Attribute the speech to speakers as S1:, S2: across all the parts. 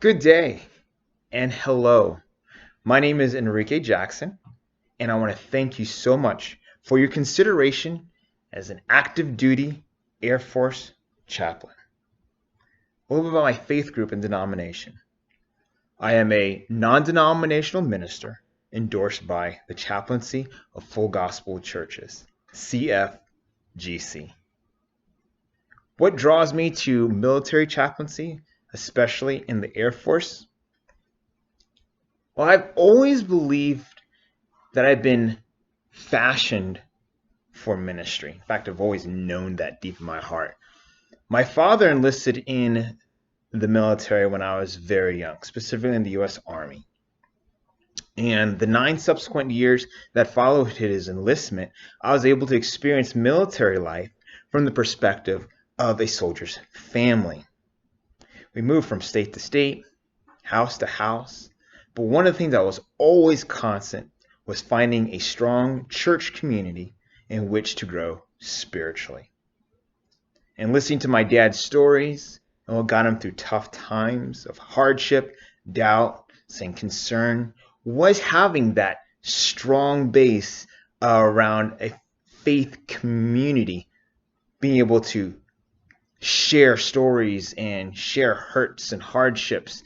S1: Good day and hello. My name is Enrique Jackson, and I want to thank you so much for your consideration as an active duty Air Force chaplain. A little bit about my faith group and denomination. I am a non denominational minister endorsed by the Chaplaincy of Full Gospel Churches, CFGC. What draws me to military chaplaincy, especially in the Air Force? Well, I've always believed that I've been fashioned for ministry. In fact, I've always known that deep in my heart. My father enlisted in the military when I was very young, specifically in the U.S. Army. And the 9 subsequent years that followed his enlistment, I was able to experience military life from the perspective of a soldier's family. We moved from state to state, house to house, but one of the things that was always constant was finding a strong church community in which to grow spiritually. And listening to my dad's stories and what got him through tough times of hardship, doubt, and concern was having that strong base around a faith community, being able to share stories and share hurts and hardships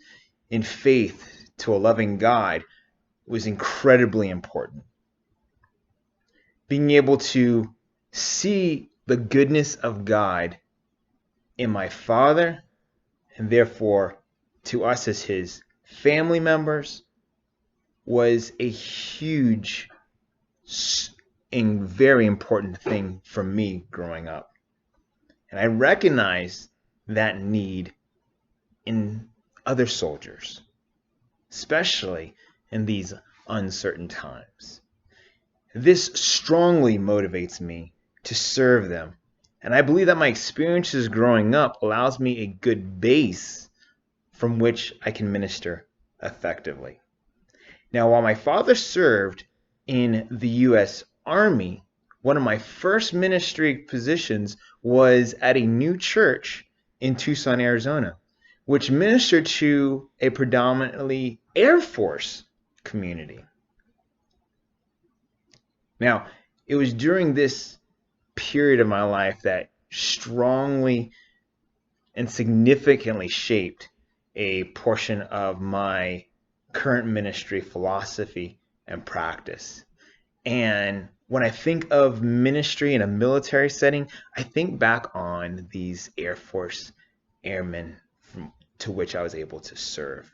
S1: in faith to a loving God was incredibly important. Being able to see the goodness of God in my father, and therefore to us as his family members, was a huge and very important thing for me growing up. And I recognize that need in other soldiers, especially in these uncertain times. This strongly motivates me to serve them, and I believe that my experiences growing up allows me a good base from which I can minister effectively. Now, while my father served in the U.S. Army, one of my first ministry positions was at a new church in Tucson, Arizona, which ministered to a predominantly Air Force community. Now, it was during this period of my life that strongly and significantly shaped a portion of my current ministry philosophy and practice. And when I think of ministry in a military setting, I think back on these Air Force airmen to which I was able to serve.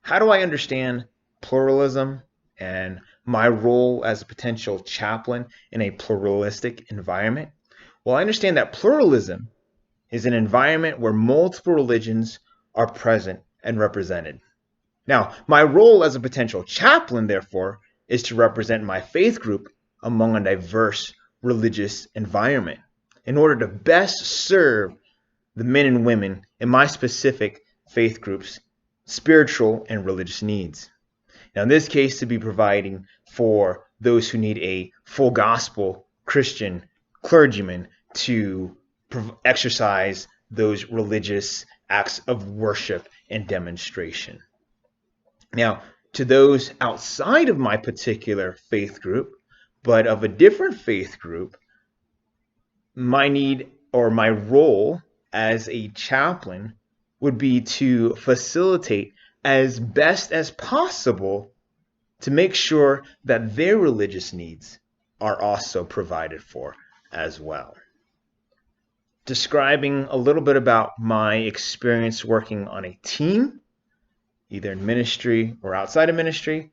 S1: How do I understand pluralism and my role as a potential chaplain in a pluralistic environment? Well, I understand that pluralism is an environment where multiple religions are present and represented. Now, my role as a potential chaplain, therefore, is to represent my faith group among a diverse religious environment in order to best serve the men and women in my specific faith group's spiritual and religious needs. Now, in this case, to be providing for those who need a full gospel Christian clergyman to exercise those religious acts of worship and demonstration. Now, to those outside of my particular faith group, but of a different faith group, my need or my role as a chaplain would be to facilitate as best as possible to make sure that their religious needs are also provided for as well. Describing a little bit about my experience working on a team, either in ministry or outside of ministry,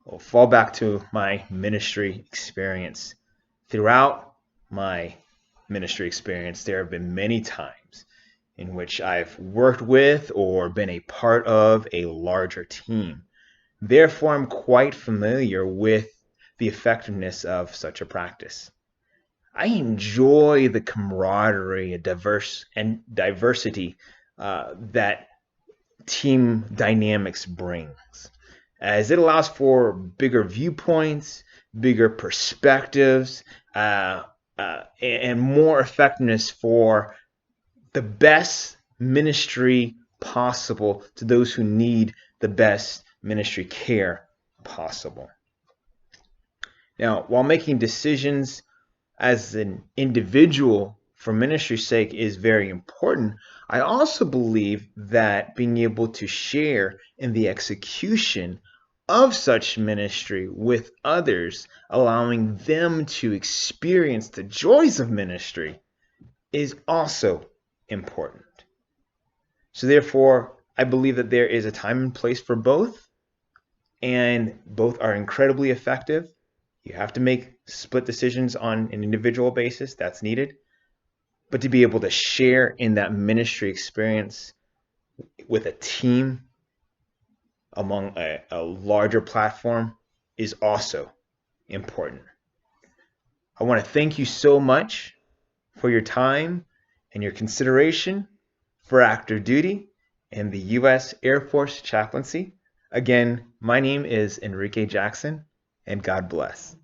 S1: I'll fall back to my ministry experience. Throughout my ministry experience, there have been many times in which I've worked with or been a part of a larger team. Therefore, I'm quite familiar with the effectiveness of such a practice. I enjoy the camaraderie and diversity that team dynamics brings, as it allows for bigger viewpoints, bigger perspectives, and more effectiveness for the best ministry possible to those who need the best ministry care possible. Now, while making decisions as an individual for ministry's sake is very important, I also believe that being able to share in the execution of such ministry with others, allowing them to experience the joys of ministry, is also important. So therefore, I believe that there is a time and place for both, and both are incredibly effective. You have to make split decisions on an individual basis. That's needed. But to be able to share in that ministry experience with a team among a larger platform is also important. I want to thank you so much for your time and your consideration for active duty in the U.S. Air Force Chaplaincy. Again, my name is Enrique Jackson, and God bless.